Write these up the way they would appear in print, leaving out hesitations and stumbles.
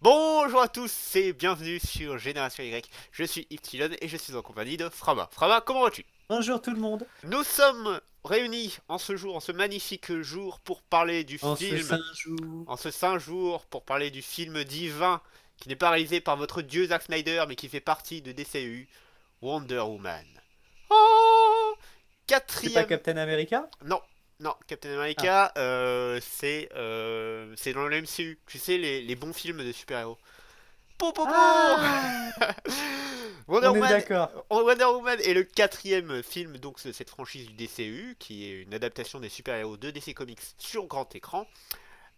Bonjour à tous et bienvenue sur Génération Y. Je suis Ypsilon et je suis en compagnie de Frama. Frama, comment vas-tu? Bonjour tout le monde. Nous sommes réunis en ce jour, en ce magnifique jour, pour parler du En ce film, saint jour. en ce saint jour, pour parler du film divin qui n'est pas réalisé par votre dieu Zack Snyder mais qui fait partie de DCU, Wonder Woman. Oh, C'est pas quatrième. Captain America? Non, non, Captain Ah. America, c'est dans le MCU. Tu sais, les bons films de super-héros. Po, po, po. Ah, Wonder on est Woman, d'accord. Wonder Woman est le quatrième film donc de cette franchise du DCU, qui est une adaptation des super-héros de DC Comics sur grand écran.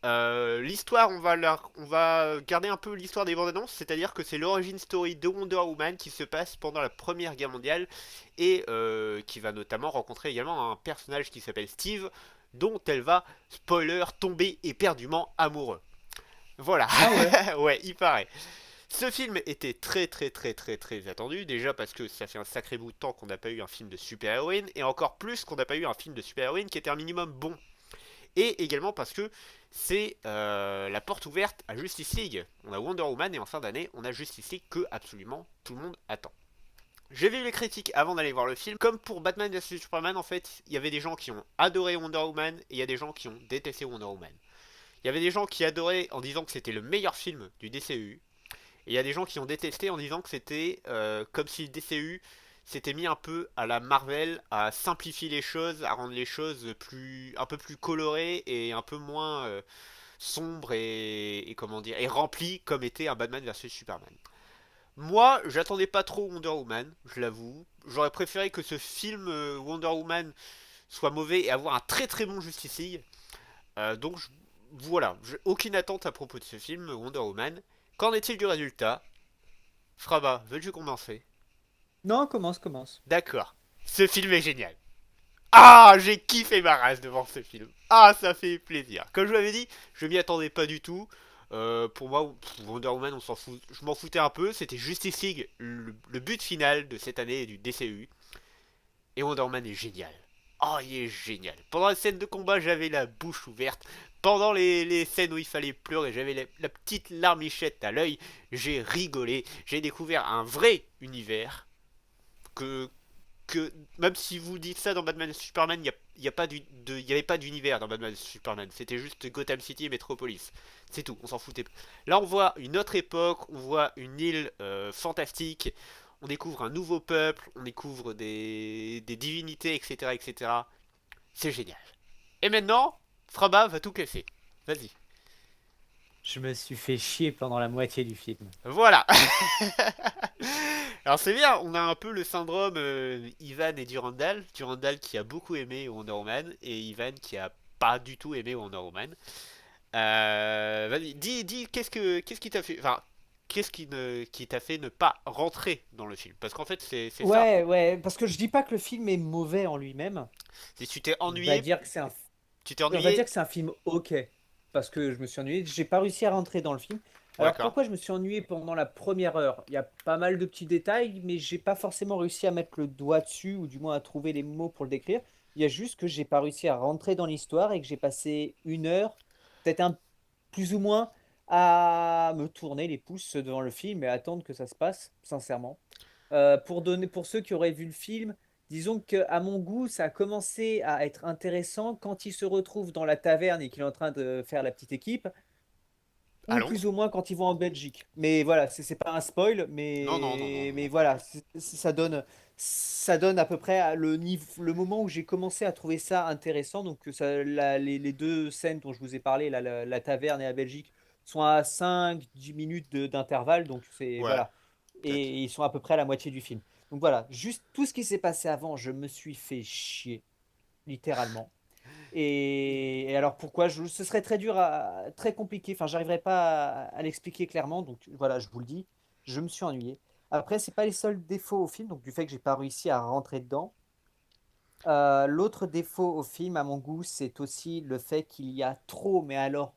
L'histoire, on va garder un peu l'histoire des bandes annonces, c'est-à-dire que c'est l'origin story de Wonder Woman qui se passe pendant la Première Guerre mondiale et qui va notamment rencontrer également un personnage qui s'appelle Steve, dont elle va, spoiler, tomber éperdument amoureux. Voilà, Ah ouais. ouais, il paraît. Ce film était très attendu, déjà parce que ça fait un sacré bout de temps qu'on n'a pas eu un film de super-héroïne, et encore plus qu'on n'a pas eu un film de super-héroïne qui était un minimum bon. Et également parce que c'est la porte ouverte à Justice League. On a Wonder Woman et en fin d'année, on a Justice League que absolument tout le monde attend. J'ai vu les critiques avant d'aller voir le film. Comme pour Batman vs Superman, en fait, il y avait des gens qui ont adoré Wonder Woman et il y a des gens qui ont détesté Wonder Woman. Il y avait des gens qui adoraient en disant que c'était le meilleur film du DCU. Et il y a des gens qui ont détesté en disant que c'était comme si le DCU s'était mis un peu à la Marvel à simplifier les choses, à rendre les choses un peu plus colorées et un peu moins sombres et comment dire, et remplies comme était un Batman versus Superman. Moi, j'attendais pas trop Wonder Woman, je l'avoue. J'aurais préféré que ce film Wonder Woman soit mauvais et avoir un très bon Justice League. Donc voilà, j'ai aucune attente à propos de ce film Wonder Woman. Qu'en est-il du résultat? Fraba, veux-tu commencer? Non, commence, commence. D'accord. Ce film est génial. Ah, j'ai kiffé ma race devant ce film. Ah, ça fait plaisir. Comme je vous l'avais dit, je m'y attendais pas du tout. Pour moi, Wonder Woman, on s'en fout. Je m'en foutais un peu. C'était Justice League, le but final de cette année du DCU. Et Wonder Woman est génial. Oh, il est génial. Pendant la scène de combat, j'avais la bouche ouverte. Pendant les scènes où il fallait pleurer, j'avais la petite larmichette à l'œil. J'ai rigolé. J'ai découvert un vrai univers que, que même si vous dites ça dans Batman Superman, il y avait pas d'univers dans Batman Superman. C'était juste Gotham City et Metropolis. C'est tout, on s'en foutait. Là, on voit une autre époque, on voit une île fantastique, on découvre un nouveau peuple, on découvre des divinités, etc., etc. C'est génial. Et maintenant, Fraba va tout casser. Vas-y. Je me suis fait chier pendant la moitié du film. Voilà. Alors c'est bien, on a un peu le syndrome Ivan et Durandal. Durandal qui a beaucoup aimé Wonder Woman et Ivan qui a pas du tout aimé Wonder Woman. Vas-y, dis, qu'est-ce qui t'a fait, enfin, qui t'a fait ne pas rentrer dans le film? Parce qu'en fait c'est ça. Ouais, ouais, parce que je dis pas que le film est mauvais en lui-même. Si tu t'es On va ennuyé, dire que c'est un, tu t'es on va dire ennuyé, que c'est un film ok. Parce que je me suis ennuyé. J'ai pas réussi à rentrer dans le film. Alors d'accord. pourquoi je me suis ennuyé pendant la première heure? Il y a pas mal de petits détails, mais j'ai pas forcément réussi à mettre le doigt dessus, ou du moins à trouver les mots pour le décrire. Il y a juste que j'ai pas réussi à rentrer dans l'histoire et que j'ai passé une heure, peut-être un plus ou moins, à me tourner les pouces devant le film et attendre que ça se passe, sincèrement. Pour ceux qui auraient vu le film, disons que à mon goût, ça a commencé à être intéressant quand il se retrouve dans la taverne et qu'il est en train de faire la petite équipe, À ou plus Londres? ou moins quand ils vont en Belgique. Mais voilà, c'est pas un spoil, Non. mais voilà, ça donne à peu près le moment où j'ai commencé à trouver ça intéressant. Donc les deux scènes dont je vous ai parlé, la taverne et la Belgique, sont à 5-10 minutes d'intervalle. Donc c'est Ouais, voilà. peut-être. Et ils sont à peu près à la moitié du film. Donc voilà, juste tout ce qui s'est passé avant, je me suis fait chier, littéralement. Et alors pourquoi ce serait très dur très compliqué. Enfin, j'arriverai pas à l'expliquer clairement. Donc voilà, je vous le dis, je me suis ennuyé. Après, c'est pas les seuls défauts au film, donc du fait que j'ai pas réussi à rentrer dedans. L'autre défaut au film, à mon goût, c'est aussi le fait qu'il y a trop, mais alors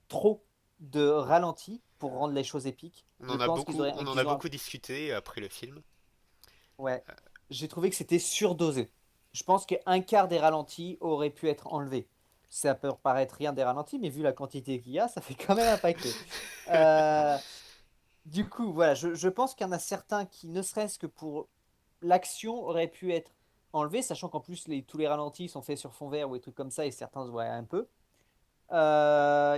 trop de ralentis pour rendre les choses épiques. Je pense On en a qu'ils ont, beaucoup discuté après le film. ouais, j'ai trouvé que c'était surdosé. Je pense qu'un quart des ralentis aurait pu être enlevé. ça peut paraître rien des ralentis, mais vu la quantité qu'il y a, ça fait quand même un paquet. Euh, du coup, voilà, je pense qu'il y en a certains qui, ne serait-ce que pour l'action, auraient pu être enlevés, sachant qu'en plus, tous les ralentis sont faits sur fond vert ou des trucs comme ça, et certains se voient un peu. Il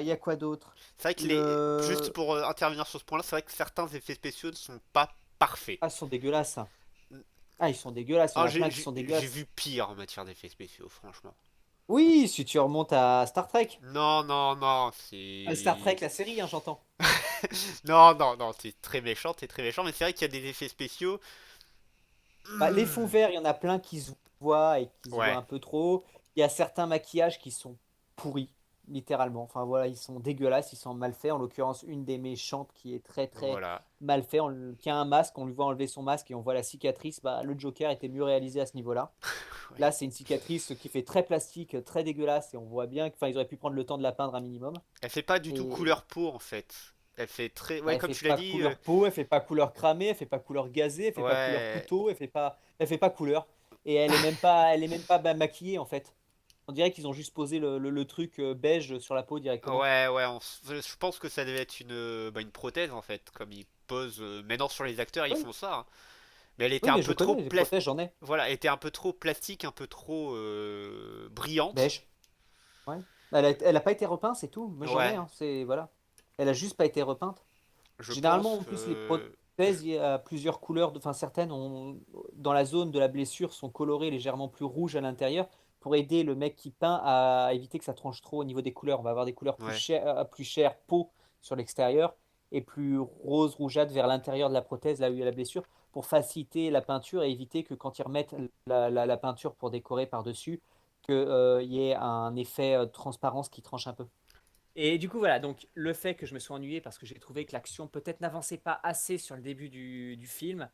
y a quoi d'autre? C'est vrai que juste Le... pour intervenir sur ce point-là, c'est vrai que certains effets spéciaux ne sont pas parfaits. Ah, ils sont dégueulasses, hein. Ah, ils sont dégueulasses, il y en Ah, a plein qui sont j'ai dégueulasses. vu pire en matière d'effets spéciaux, franchement. Oui, si tu remontes à Star Trek. Non, non, non, Star c'est... Trek, la série, hein, j'entends. Non, non, non, c'est très méchant, mais c'est vrai qu'il y a des effets spéciaux. Bah, les fonds verts, il y en a plein qui se voient et qui se voient Ouais, un peu trop. Il y a certains maquillages qui sont pourris, littéralement. Enfin voilà, ils sont dégueulasses, ils sont mal faits. En l'occurrence, une des méchantes qui est très très voilà. mal fait, qui a un masque, on lui voit enlever son masque et on voit la cicatrice. Bah, le Joker était mieux réalisé à ce niveau-là. Ouais. Là, c'est une cicatrice qui fait très plastique, très dégueulasse et on voit bien qu'ils auraient pu prendre le temps de la peindre un minimum. Elle fait pas du tout Et couleur peau en fait. Elle fait très... bah, Ouais, elle comme fait tu l'as pas dit, couleur peau, elle fait pas couleur cramée, elle fait pas couleur gazée, elle fait pas couleur ouais... couteau, elle fait pas couleur. Et elle est même pas maquillée en fait. On dirait qu'ils ont juste posé le truc beige sur la peau directement. Ouais, ouais, je pense que ça devait être une prothèse en fait, comme ils posent... Maintenant sur les acteurs, ils Oui, font ça, hein. Mais elle était oui, un mais je peu trop connais, les protèges, j'en ai. Voilà, elle était un peu trop plastique, un peu trop brillante. Beige. Ouais. Elle a pas été repeinte, c'est tout. Moi j'en ai, Ouais, hein, c'est voilà. Elle a juste pas été repeinte. je Généralement, pense... en plus, les prothèses, il y a plusieurs couleurs. Enfin, certaines ont, dans la zone de la blessure, sont colorées légèrement plus rouges à l'intérieur pour aider le mec qui peint à éviter que ça tranche trop au niveau des couleurs. On va avoir des couleurs Ouais. plus chères peau sur l'extérieur et plus rose rougeâtre vers l'intérieur de la prothèse, là où il y a la blessure, pour faciliter la peinture et éviter que quand ils remettent la peinture pour décorer par-dessus, qu'il y ait un effet de transparence qui tranche un peu. Et du coup, voilà, donc le fait que je me sois ennuyé parce que j'ai trouvé que l'action peut-être n'avançait pas assez sur le début du film.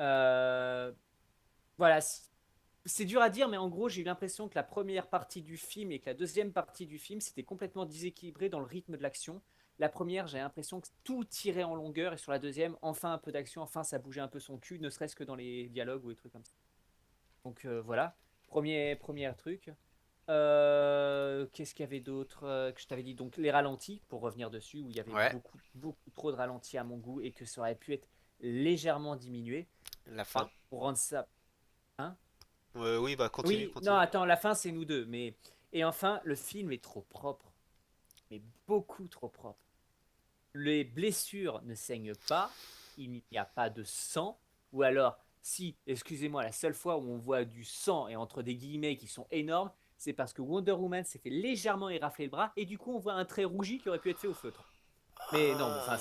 euh, voilà, c'est dur à dire, mais en gros, j'ai eu l'impression que la première partie du film et que la deuxième partie du film, c'était complètement déséquilibré dans le rythme de l'action. La première, j'ai l'impression que tout tirait en longueur, et sur la deuxième, enfin un peu d'action, enfin ça bougeait un peu son cul, ne serait-ce que dans les dialogues ou des trucs comme ça. Donc voilà, premier truc. Qu'est-ce qu'il y avait d'autre que je t'avais dit? Donc les ralentis, pour revenir dessus, où il y avait Ouais, beaucoup trop de ralentis à mon goût et que ça aurait pu être légèrement diminué. la fin. Enfin, pour rendre ça. Hein? Oui, bah continue, Oui, non, continue. attends, la fin c'est nous deux. Mais... Et enfin, le film est trop propre, mais beaucoup trop propre. Les blessures ne saignent pas, il n'y a pas de sang, ou alors, si, excusez-moi, la seule fois où on voit du sang et entre des guillemets qui sont énormes, c'est parce que Wonder Woman s'est fait légèrement érafler le bras et du coup on voit un trait rougi qui aurait pu être fait au feutre. Mais non, enfin,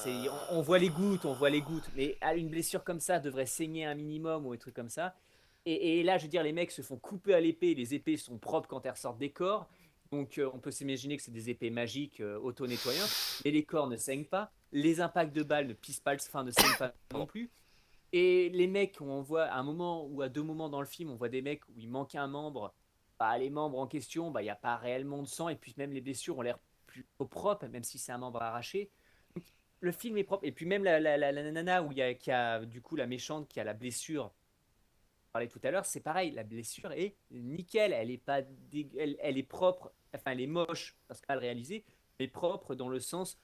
on voit les gouttes, on voit les gouttes, mais une blessure comme ça devrait saigner un minimum ou un truc comme ça. Et là, je veux dire, les mecs se font couper à l'épée, les épées sont propres quand elles ressortent des corps. Donc on peut s'imaginer que c'est des épées magiques auto-nettoyantes, mais les corps ne saignent pas, les impacts de balles ne pissent pas, enfin ne saignent pas non Bon. plus. Et les mecs, on voit à un moment ou à deux moments dans le film, on voit des mecs où il manque un membre. Bah, les membres en question, bah, il n'y a pas réellement de sang, et puis même les blessures ont l'air plutôt propres, même si c'est un membre arraché. Donc, le film est propre. Et puis même la nana où qui a du coup la méchante qui a la blessure, on parlait tout à l'heure, c'est pareil, la blessure est nickel, elle est pas elle est propre, enfin elle est moche parce qu'elle réalisée, mais propre dans le sens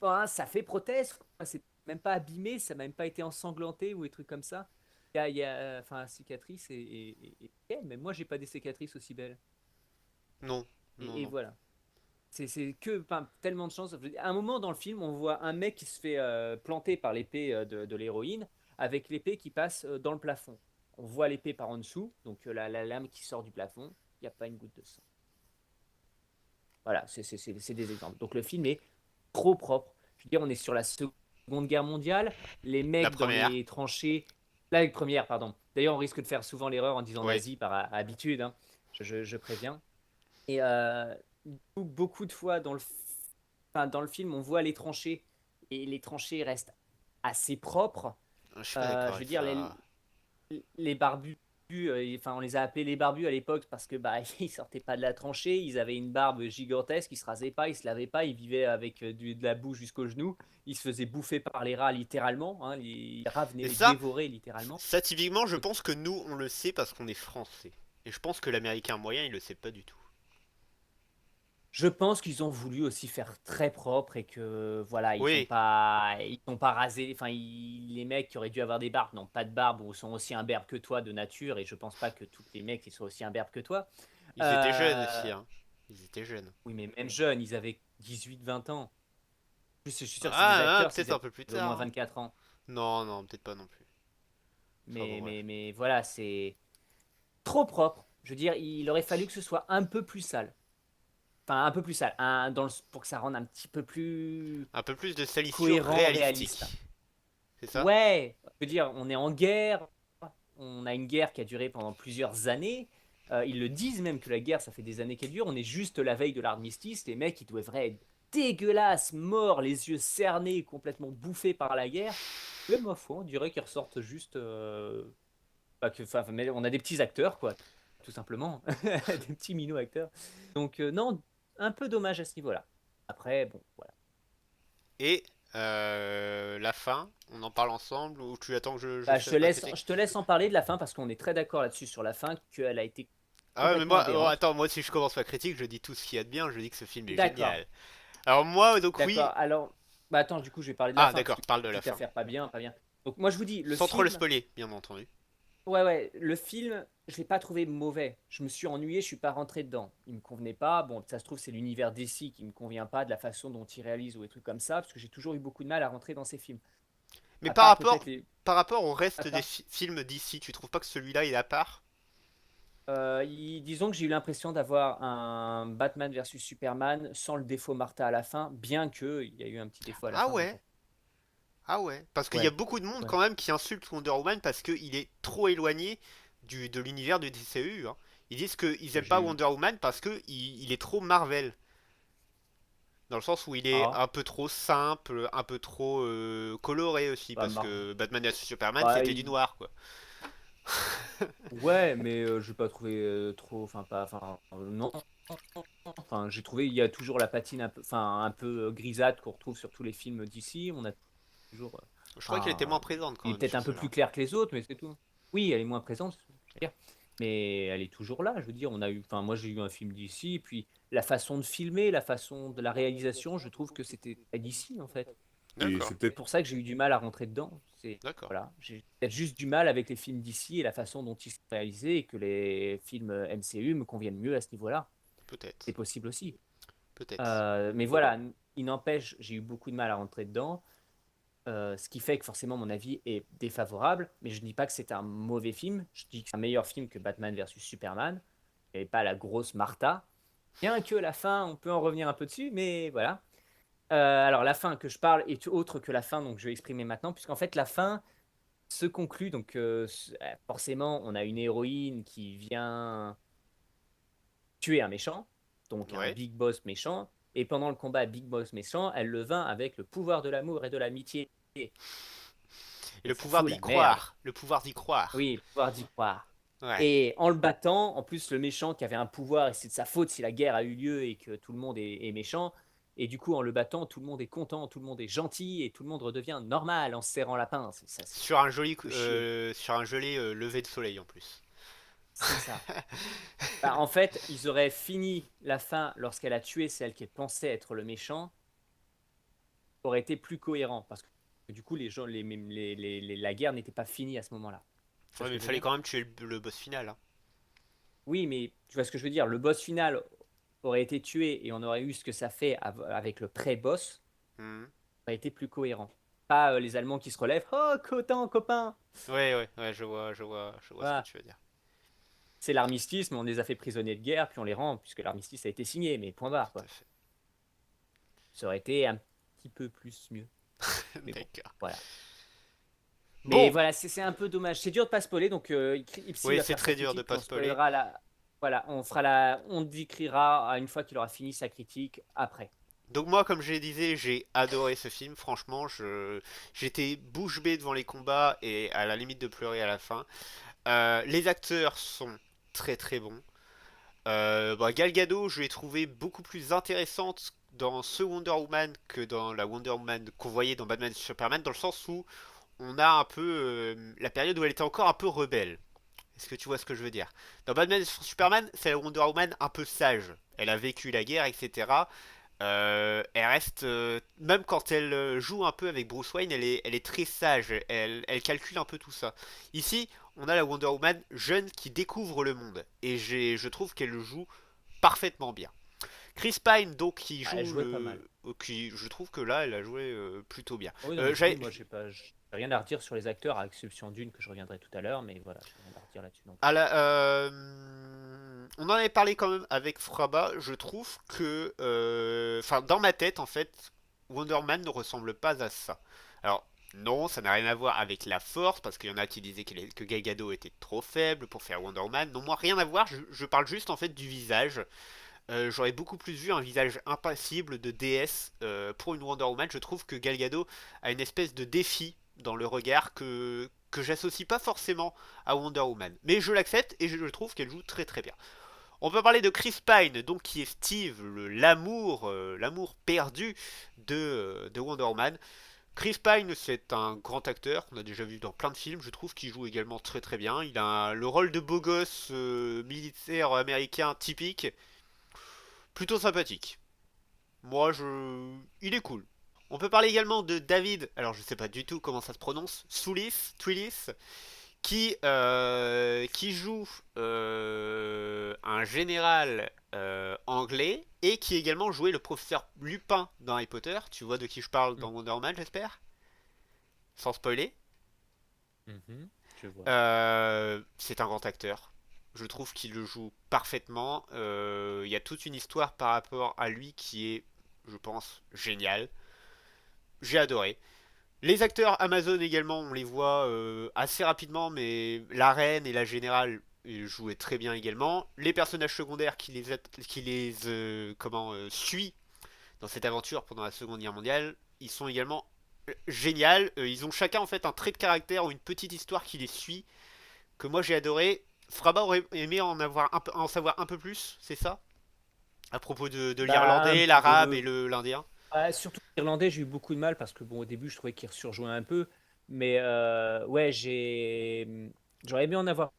bah, ça fait prothèse, c'est même pas abîmé, ça n'a même pas été ensanglanté ou des trucs comme ça. Enfin, la cicatrice est mais moi j'ai pas des cicatrices aussi belles. Non, non, Et non. voilà. C'est que enfin, tellement de chance. À un moment dans le film, on voit un mec qui se fait planter par l'épée de l'héroïne, avec l'épée qui passe dans le plafond. On voit l'épée par en dessous, donc la lame qui sort du plafond, il n'y a pas une goutte de sang. Voilà, c'est des exemples. Donc le film est trop propre. Je veux dire, on est sur la Seconde Guerre mondiale, les La mecs dans première. les tranchées, la première, pardon. D'ailleurs, on risque de faire souvent l'erreur en disant Ouais. nazi par habitude, hein. Je préviens. Et beaucoup de fois enfin, dans le film, on voit les tranchées et les tranchées restent assez propres. Je suis pas d'accord Je veux avec dire, ça. les barbus, enfin, on les a appelés les barbus à l'époque parce que bah ils sortaient pas de la tranchée, ils avaient une barbe gigantesque, ils se rasaient pas, ils se lavaient pas, ils vivaient avec de la boue jusqu'aux genoux, ils se faisaient bouffer par les rats littéralement, hein, les rats venaient Et les ça, dévorer littéralement. typiquement, je pense que nous, on le sait parce qu'on est français. Et je pense que l'américain moyen, il le sait pas du tout. Je pense qu'ils ont voulu aussi faire très propre et que voilà, Oui, ils t'ont pas rasé, enfin les mecs qui auraient dû avoir des barbes n'ont pas de barbe ou sont aussi imberbes que toi de nature et je pense pas que tous les mecs ils soient aussi imberbes que toi. ils étaient jeunes aussi, Euh, hein. Ils étaient jeunes. oui, mais même jeunes, ils avaient 18, 20 ans. En plus, je suis sûr que c'est des Ah, acteurs, peut-être ils un avaient peu plus au tard, moins hein. 24 ans. Non, non, peut-être pas non plus. Enfin bon, bref. Mais voilà, c'est trop propre. Je veux dire, il aurait fallu que ce soit un peu plus sale. Enfin, un peu plus sale, pour que ça rende un petit peu plus Un peu plus de salissure cohérent, réaliste. réalistique. C'est ça? Ouais, je veux dire, on est en guerre, on a une guerre qui a duré pendant plusieurs années. Ils le disent même que la guerre, ça fait des années qu'elle dure. On est juste la veille de l'armistice. Les mecs, ils devraient être dégueulasses, morts, les yeux cernés, complètement bouffés par la guerre. Mais ma foi, on dirait qu'ils ressortent juste. Mais on a des petits acteurs, quoi, tout simplement. Des petits minots acteurs. Donc, non, un peu dommage à ce niveau-là. Après, bon, voilà. Et la fin, on en parle ensemble ou tu attends que je Bah, fasse ma critique? je te laisse en parler de la fin parce qu'on est très d'accord là-dessus sur la fin, qu'elle a été Ah ouais, mais complètement moi, oh, aberrante. attends, moi si je commence ma critique, je dis tout ce qu'il y a de bien, je dis que ce film est D'accord, génial. Alors moi, donc oui. d'accord. Alors, bah attends, du coup, je vais parler de la Ah fin parce d'accord, que parle de la quitte à fin. faire pas bien, pas bien. Donc moi, je vous dis, le Sans trop le film, spoiler, bien entendu. ouais, ouais, le film, je l'ai pas trouvé mauvais. Je me suis ennuyé, je suis pas rentré dedans. Il me convenait pas. Bon, ça se trouve, c'est l'univers DC qui me convient pas de la façon dont il réalise ou des trucs comme ça, parce que j'ai toujours eu beaucoup de mal à rentrer dans ces films. Mais À part peut-être par rapport au à reste des part films d'ici, tu trouves pas que celui-là il est à part? Disons que j'ai eu l'impression d'avoir un Batman versus Superman sans le défaut Martha à la fin, bien que il y a eu un petit défaut à la Ah fin, mais ouais, bon. ah ouais. Parce qu'il y a Ouais, beaucoup de monde ouais. quand même qui insulte Wonder Woman parce qu'il est trop éloigné de l'univers du DCEU, hein. Ils disent qu'ils Bah, aiment pas Wonder Woman parce que il est trop Marvel. Dans le sens où il est Ah, un peu trop simple, un peu trop coloré aussi, bah, parce que Batman vs Superman bah, c'était du noir quoi. ouais, mais je l'ai pas trouvé trop, non. Enfin, j'ai trouvé il y a toujours la patine un peu grisâtre qu'on retrouve sur tous les films d'ici. On a toujours, Je crois qu'elle était enfin, moins présente quand il est même peut-être sur un peu plus cela. clair que les autres, mais c'est tout. Oui, elle est moins présente, je veux dire. Mais elle est toujours là. Je veux dire, moi j'ai eu un film d'ici, puis la façon de filmer, la façon de la réalisation, je trouve que c'était d'ici en fait. Et D'accord, c'est peut-être pour ça que j'ai eu du mal à rentrer dedans. d'accord, Voilà, j'ai peut-être juste du mal avec les films d'ici et la façon dont ils sont réalisés et que les films MCU me conviennent mieux à ce niveau-là. C'est peut-être, possible aussi. peut-être. Mais voilà, il n'empêche, j'ai eu beaucoup de mal à rentrer dedans, ce qui fait que forcément mon avis est défavorable. Mais je ne dis pas que c'est un mauvais film. Je dis que c'est un meilleur film que Batman versus Superman et pas la grosse Martha. Bien que la fin, on peut en revenir un peu dessus, mais voilà. Alors la fin que je parle est autre que la fin, donc je vais exprimer maintenant, puisqu'en fait la fin se conclut, donc forcément on a une héroïne qui vient tuer un méchant, donc un Ouais. big boss méchant, et pendant le combat big boss méchant, elle le vainc avec le pouvoir de l'amour et de l'amitié. Et Et le ça pouvoir fout d'y la merde. croire, le pouvoir d'y croire. Oui, le pouvoir d'y croire. Ouais, Et en le battant, en plus le méchant qui avait un pouvoir, et c'est de sa faute si la guerre a eu lieu et que tout le monde est méchant, et du coup en le battant, tout le monde est content, tout le monde est gentil, et tout le monde redevient normal en se serrant la pince. Ça, c'est peu chier. sur un joli lever de soleil en plus. C'est ça. Bah, en fait, ils auraient fini la fin lorsqu'elle a tué celle qui pensait être le méchant, aurait été plus cohérent parce que du coup les gens, la guerre n'était pas finie à ce moment-là. Tu vois Ouais, ce mais que il je veux fallait dire? quand même tuer le boss final, hein. Oui, mais tu vois ce que je veux dire? Le boss final aurait été tué et on aurait eu ce que ça fait avec le pré-boss, Mhm. aurait été plus cohérent. Pas les Allemands qui se relèvent. Oh, copain, copain! Ouais, ouais, ouais, je vois ce que Voilà. tu veux dire. C'est l'armistice, mais on les a fait prisonniers de guerre, puis on les rend, puisque l'armistice a été signé, mais point barre, Tout à quoi. fait. Ça aurait été un petit peu plus mieux. Mais bon, D'accord. voilà. Mais Bon, voilà, c'est un peu dommage. C'est dur de pas spoiler, donc Ipsy oui, va c'est faire sa très dur de critique, puis pas on spoiler. spoilera la. Voilà, on décrira à une fois qu'il aura fini sa critique après. Donc moi, comme je le disais, j'ai adoré ce film. Franchement, j'étais bouche bée devant les combats et à la limite de pleurer à la fin. Les acteurs sont très très bons. Bah, Gal Gadot, je l'ai trouvé beaucoup plus intéressante dans ce Wonder Woman que dans la Wonder Woman qu'on voyait dans Batman et Superman, dans le sens où on a un peu la période où elle était encore un peu rebelle. Est-ce que tu vois ce que je veux dire? Dans Batman vs Superman, c'est la Wonder Woman un peu sage. Elle a vécu la guerre, etc. Elle reste, même quand elle joue un peu avec Bruce Wayne, elle est très sage. Elle calcule un peu tout ça. Ici, on a la Wonder Woman jeune qui découvre le monde. Et je trouve qu'elle le joue parfaitement bien. Chris Pine, donc, qui Ah, elle joue jouait pas mal. je trouve que là, elle a joué plutôt bien. Oui, non, mais sinon, J'avais moi, j'ai rien à redire sur les acteurs, à exception d'une que je reviendrai tout à l'heure, mais voilà, j'ai rien à redire là-dessus non plus. On en avait parlé quand même avec Fraba. Je trouve que, enfin, dans ma tête, en fait, Wonder Man ne ressemble pas à ça. Alors, non, ça n'a rien à voir avec la force, parce qu'il y en a qui disaient que Gal Gadot était trop faible pour faire Wonder Man. Non, moi, rien à voir. Je parle juste en fait du visage. J'aurais beaucoup plus vu un visage impassible de déesse pour une Wonder Woman. Je trouve que Gal Gadot a une espèce de défi dans le regard que j'associe pas forcément à Wonder Woman. Mais je l'accepte et je trouve qu'elle joue très très bien. On peut parler de Chris Pine, donc qui est Steve, l'amour perdu de Wonder Woman. Chris Pine, c'est un grand acteur qu'on a déjà vu dans plein de films. Je trouve qu'il joue également très très bien. Il a le rôle de beau gosse militaire américain typique, plutôt sympathique. Il est cool. On peut parler également de David, alors je sais pas du tout comment ça se prononce, Twillis, qui joue un général anglais et qui également jouait le professeur Lupin dans Harry Potter. Tu vois de qui je parle dans Mm. Wonder Woman, j'espère? Sans spoiler. Mhm, je vois. C'est un grand acteur. Je trouve qu'il le joue parfaitement. Il y a toute une histoire par rapport à lui qui est, je pense, géniale. J'ai adoré. Les acteurs Amazon également, on les voit assez rapidement, mais la reine et la générale jouaient très bien également. Les personnages secondaires qui les suit dans cette aventure pendant la Seconde Guerre mondiale, ils sont également géniaux. Ils ont chacun en fait un trait de caractère ou une petite histoire qui les suit que moi j'ai adoré. Fraba aurait aimé en savoir un peu plus, c'est ça? À propos de Bah, un l'irlandais, petit l'arabe et peu. l'indien. Surtout l'Irlandais, j'ai eu beaucoup de mal parce que bon, au début, je trouvais qu'il surjouait un peu. Mais ouais, j'aurais aimé en avoir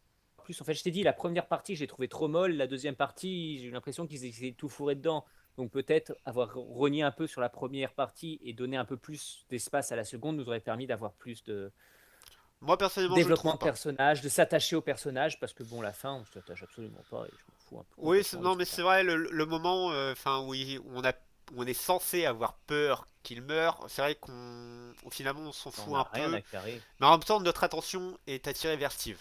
plus. En fait, je t'ai dit, la première partie, j'ai trouvé trop molle. La deuxième partie, j'ai eu l'impression qu'ils essayaient de tout fourrer dedans. Donc peut-être avoir rogné un peu sur la première partie et donner un peu plus d'espace à la seconde nous aurait permis d'avoir plus de Moi personnellement je le développement trouve de pas. personnages, de s'attacher aux personnages. Parce que bon, la fin, on s'attache absolument pas et je m'en fous un peu Oui, complètement de non, ce mais qui se c'est passe. vrai, le moment enfin où on est censé avoir peur qu'il meure, c'est vrai finalement on s'en On fout un n'a rien peu, à carrer. mais en même temps notre attention est attirée vers Steve,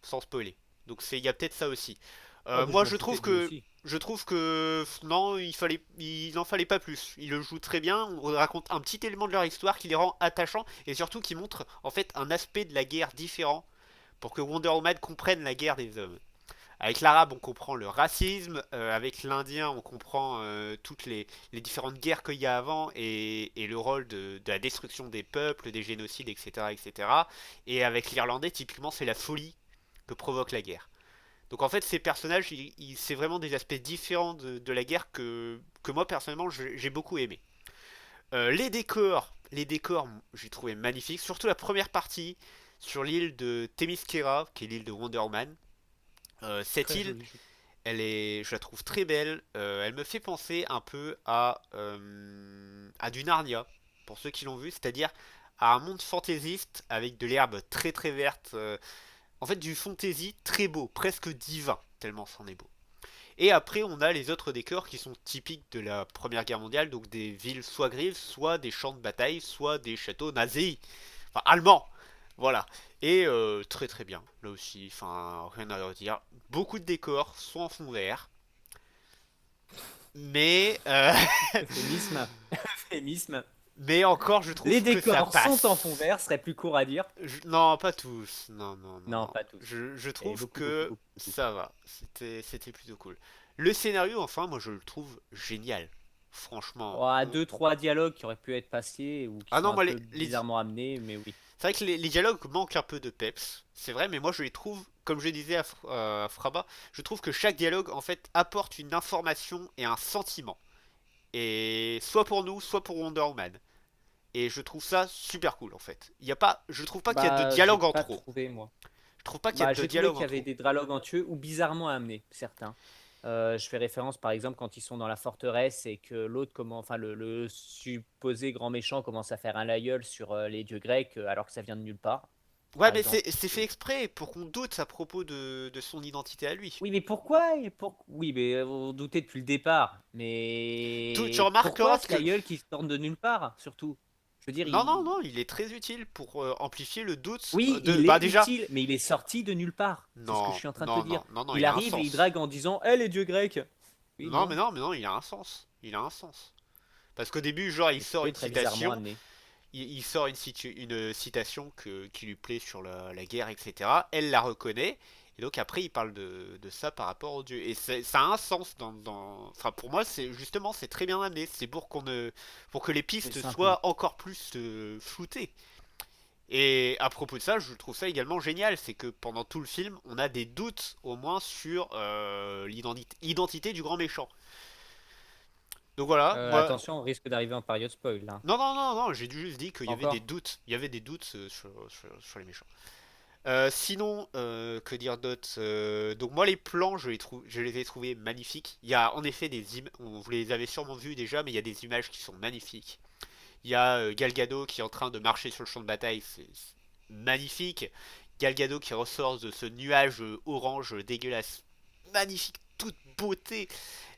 sans spoiler. Donc il y a peut-être ça aussi. Oh, bah, je Moi m'en foutais de lui aussi. je trouve que non, il en fallait pas plus. Il le joue très bien. On raconte un petit élément de leur histoire qui les rend attachants et surtout qui montre en fait un aspect de la guerre différent pour que Wonder Woman comprenne la guerre des hommes. Avec l'arabe, on comprend le racisme. Avec l'indien, on comprend toutes les différentes guerres qu'il y a avant et le rôle de la destruction des peuples, des génocides, etc., etc. Et avec l'irlandais, typiquement, c'est la folie que provoque la guerre. Donc en fait, ces personnages, c'est vraiment des aspects différents de la guerre que moi personnellement j'ai beaucoup aimé. Les décors, j'ai trouvé magnifiques. Surtout la première partie sur l'île de Themyscira, qui est l'île de Wonder Woman. Cette Très île, joli. je la trouve très belle. Elle me fait penser un peu à du Narnia, pour ceux qui l'ont vu, c'est-à-dire à un monde fantaisiste avec de l'herbe très très verte. En fait, du fantasy très beau, presque divin, tellement c'en est beau. Et après, on a les autres décors qui sont typiques de la Première Guerre mondiale, donc des villes soit grises, soit des champs de bataille, soit des châteaux nazis, enfin allemands. Voilà. Et très très bien, là aussi, enfin rien à redire. Beaucoup de décors sont en fond vert, mais Euphémisme. Euphémisme. mais encore, je Les trouve que ça décors sont en fond passe. vert, serait plus court à dire. Non, pas tous. Non, non, non, Non, non. pas tous. Je Et trouve beaucoup, beaucoup, que beaucoup, beaucoup. ça va. C'était plutôt cool. Le scénario, enfin, moi je le trouve génial. Franchement. Oh, à deux, trois dialogues qui auraient pu être passés ou qui Ah sont non, un moi, peu bizarrement amenés, mais oui. c'est vrai que les dialogues manquent un peu de peps. C'est vrai, mais moi je les trouve, comme je disais à Fraba, je trouve que chaque dialogue, en fait, apporte une information et un sentiment. Et soit pour nous, soit pour Wonder Woman. Et je trouve ça super cool, en fait. Je trouve pas qu'il y a de Bah, j'ai dialogue en pas trop. trouvé, moi. Je trouve pas qu'il y a Bah, de j'ai trouvé dialogue qu'il y entre avait eux. des dialogues entre eux ou bizarrement amenés, certains. Je fais référence par exemple quand ils sont dans la forteresse et que l'autre enfin le supposé grand méchant commence à faire un laïeul sur les dieux grecs alors que ça vient de nulle part, Ouais, par mais exemple. c'est fait exprès pour qu'on doute à propos de son identité à lui. Oui, mais pourquoi Oui, mais on doutait depuis le départ. Tu Mais remarqueras pourquoi ce que laïeul qui sort de nulle part, surtout? Je veux dire, non, non, non, il est très utile pour amplifier le doute oui, de. il Bah est déjà, utile, mais il est sorti de nulle part. C'est ce que je non, suis en train de te non, dire. non, non, non, Il il a un arrive et il sens. drague en disant, Eh les dieux grecs! Oui, non. Non, mais non, il a un sens. Il a un sens. Parce qu'au début, genre, il J'ai sort trouvé une très bizarrement citation, amené. il sort une citation qui lui plaît sur la guerre, etc. Elle la reconnaît, et donc après, il parle de ça par rapport aux dieux. Et ça a un sens Enfin, pour moi, c'est justement, c'est très bien amené. C'est pour que les C'est pistes simple. soient encore plus floutées. Et à propos de ça, je trouve ça également génial, c'est que pendant tout le film, on a des doutes au moins sur l'identité du grand méchant. Donc voilà, moi, Attention, on risque d'arriver en période spoil là. non, non, non, non, j'ai juste dit qu'il y avait des Encore? doutes. Il y avait des doutes sur les méchants. Sinon, que dire d'autre donc moi les plans, je les ai trouvés magnifiques. Il y a en effet des images, vous les avez sûrement vus déjà, mais il y a des images qui sont magnifiques. Il y a Gal Gadot qui est en train de marcher sur le champ de bataille, c'est magnifique. Gal Gadot qui ressort de ce nuage orange dégueulasse, magnifique, toute beauté.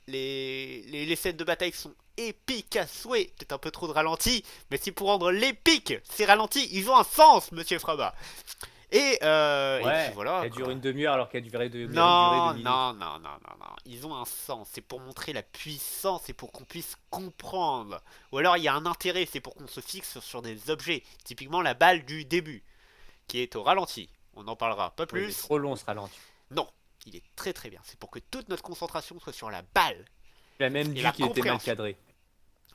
Les scènes de bataille sont épiques à souhait. Peut-être un peu trop de ralenti, mais c'est pour rendre l'épique. Ces ralentis, ils ont un sens, monsieur Fraba. Et puis Ouais, voilà elle dure quoi. une demi-heure alors qu'elle durait deux Non, minutes. non, non, non, non, non. Ils ont un sens. C'est pour montrer la puissance. C'est pour qu'on puisse comprendre. Ou alors il y a un intérêt. C'est pour qu'on se fixe sur des objets. Typiquement la balle du début, qui est au ralenti. On en parlera pas Oui, il est plus. trop long ce ralenti. Non, il est très très bien. C'est pour que toute notre concentration soit sur la balle Tu as même et dit la qu'il était mal compréhension. cadré.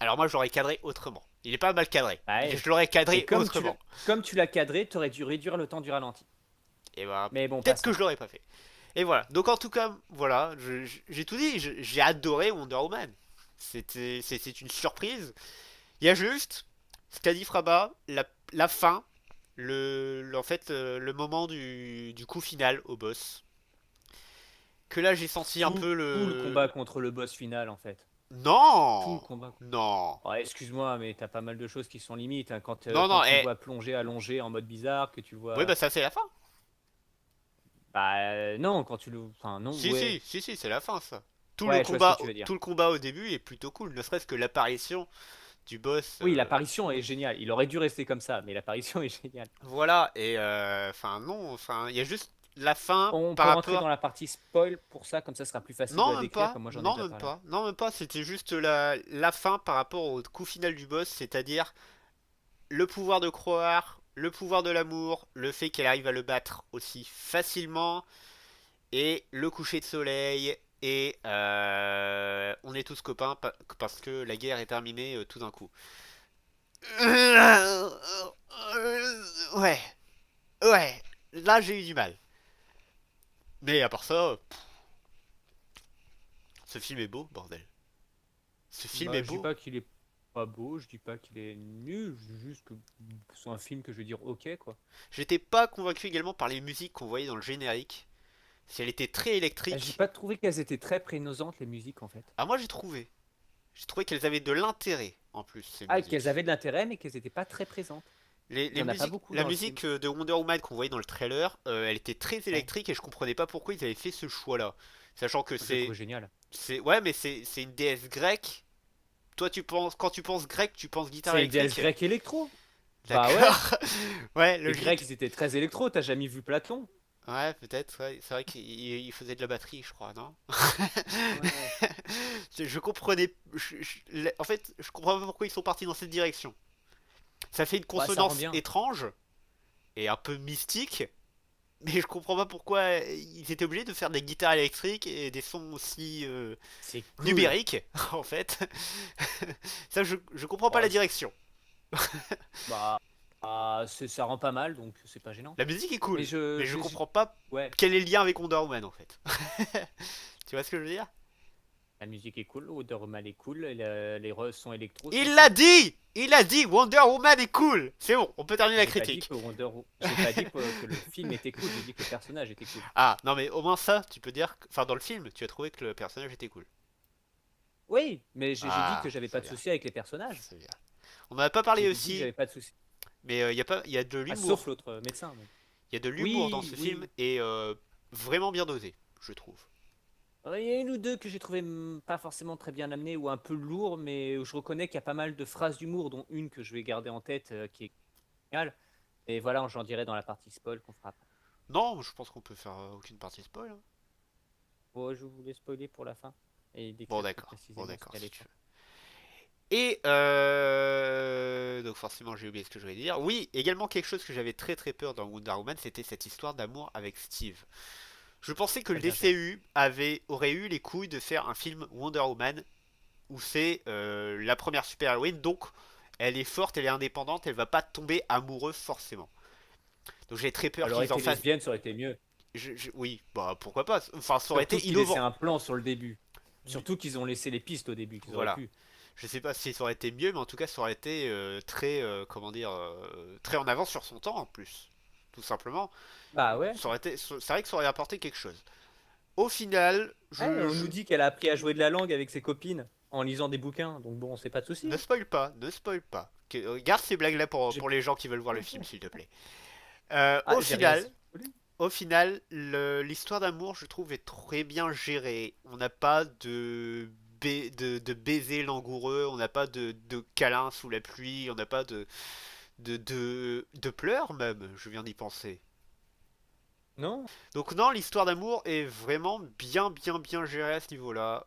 Alors moi j'aurais cadré autrement. Il est pas mal cadré. Ouais. Je l'aurais Et cadré autrement. comme tu l'as cadré, tu aurais dû réduire le temps du ralenti. Et voilà, Mais bon, peut-être que passons. je l'aurais pas fait. Et voilà. Donc en tout cas, voilà, j'ai tout dit. J'ai adoré Wonder Woman. C'était une surprise. Il y a juste ce qu'a dit Fraba, la fin, en fait, le moment du coup final au boss. Que là j'ai senti un peu Tout le combat contre le boss final, en fait. Tout le Non, combat. non, Ouais, excuse-moi, mais t'as pas mal de choses qui sont limites, hein. non, Quand non. tu le vois plonger, allongé en mode bizarre, que tu le Oui, vois. bah ça c'est la fin. Bah non, quand tu le. Enfin, non, Si, ouais. si, si, si, c'est la fin ça. Ouais, je vois ce que tu veux dire. Tout le combat au début est plutôt cool. Ne serait-ce que l'apparition du boss. Oui, l'apparition est géniale. Il aurait dû rester comme ça, mais l'apparition est géniale. Voilà, et enfin non, enfin il y a juste la fin On par peut rentrer dans rapport. la partie spoil pour ça, comme ça sera plus facile de Non, la même décrire, pas, comme moi j'en ai non, déjà même parlé. pas, non, même pas, c'était juste la fin par rapport au coup final du boss, c'est-à-dire le pouvoir de croire, le pouvoir de l'amour, le fait qu'elle arrive à le battre aussi facilement, et le coucher de soleil, et on est tous copains parce que la guerre est terminée tout d'un coup. Ouais, ouais, là j'ai eu du mal. Mais à part ça, ce film est beau, bordel. Ce film est Bah, je dis beau. pas qu'il est pas beau, je dis pas qu'il est nul, je dis juste que c'est un film que je vais dire ok quoi. J'étais pas convaincu également par les musiques qu'on voyait dans le générique. Si elle était très J'ai électrique. pas trouvé qu'elles étaient très prénosantes les musiques en fait. Ah, moi j'ai trouvé. J'ai trouvé qu'elles avaient de l'intérêt en plus, ces Ah, qu'elles musiques. avaient de l'intérêt mais qu'elles étaient pas très présentes. Il y Les en a pas musiques, beaucoup la dans le film. musique de Wonder Woman qu'on voyait dans le trailer, elle était très Ouais, électrique et je comprenais pas pourquoi ils avaient fait ce choix-là. Sachant que je l'ai trouvé génial. ouais, mais c'est une déesse grecque. Toi, quand tu penses grec, tu penses guitare C'est une déesse électrique. grecque électro. Bah ouais, D'accord. Ouais, les Grecs logique. ils étaient très électro, t'as jamais vu Platon? Ouais, peut-être, ouais. C'est vrai qu'il faisait de la batterie, je crois, non? Ouais. Je comprenais. En fait, je comprends pas pourquoi ils sont partis dans cette direction. Ça fait une Bah ça rend consonance bien. étrange et un peu mystique, mais je comprends pas pourquoi ils étaient obligés de faire des guitares électriques et des sons aussi C'est cool. numériques, en fait. Ça, je comprends pas Bah, la direction. bah, ça rend pas mal donc c'est pas gênant. La musique est Mais cool, mais je comprends pas ouais. quel est le lien avec Wonder Woman, en fait. Tu vois ce que je veux dire? La musique est cool, Wonder Woman est cool, sons électro sont Il l'a cool. dit! Il a dit Wonder Woman est cool! C'est bon, on peut terminer la J'ai pas dit critique. que j'ai pas dit que le film était cool, j'ai dit que le personnage était cool. Ah, non mais au moins ça, tu peux dire... Enfin, dans le film, tu as trouvé que le personnage était cool. Oui, mais j'ai dit que Ah, j'avais pas c'est de bien, souci avec les personnages. c'est bien. On n'en a pas J'ai parlé dit que aussi, j'avais pas de souci. mais il y a de Ah, sauf l'humour. l'autre médecin. Mais... Il y a de l'humour dans Oui, ce film oui. et vraiment bien dosé, je trouve. Il y a une ou deux que j'ai trouvé pas forcément très bien amenées ou un peu lourd, mais je reconnais qu'il y a pas mal de phrases d'humour, dont une que je vais garder en tête qui est géniale. Et voilà, j'en dirai dans la partie spoil qu'on fera après. Non, je pense qu'on peut faire aucune partie spoil, hein. Bon, je voulais spoiler pour la fin et Bon décrire plus d'accord, bon précisément ce d'accord qu'elle si est. tu veux. Et donc forcément j'ai oublié ce que je voulais dire. Oui, également quelque chose que j'avais très très peur dans Wonder Woman, c'était cette histoire d'amour avec Steve. Je pensais que le Très bien géré. DCU aurait eu les couilles de faire un film Wonder Woman où c'est la première super-héroïne, donc elle est forte, elle est indépendante, elle va pas tomber amoureuse forcément. Donc j'ai très peur Elle aurait qu'ils en été fassent. lesbienne, ça aurait été mieux. Oui, bah pourquoi pas. Enfin, ça aurait Surtout été qu'ils laissaient innovant. un plan sur le début. Surtout qu'ils ont laissé les pistes au début, qu'ils auraient Voilà. pu. Je sais pas si ça aurait été mieux, mais en tout cas, ça aurait été très, comment dire, très en avance sur son temps en plus. Tout simplement. Bah ouais. C'est vrai que ça aurait apporté quelque chose. Au final, Ouais, on nous dit qu'elle a appris à jouer de la langue avec ses copines en lisant des bouquins, donc bon, c'est pas de souci. ne Hein. spoil pas, ne spoil pas. Garde ces blagues-là J'ai- pour les gens qui veulent voir le film, s'il te plaît. Ah, j'ai rien spoilé. Au final, l'histoire d'amour, je trouve, est très bien gérée. On n'a pas de baiser langoureux, on n'a pas de câlins sous la pluie, on n'a pas de pleurs même, je viens d'y penser. Non? Donc non, l'histoire d'amour est vraiment bien gérée à ce niveau-là.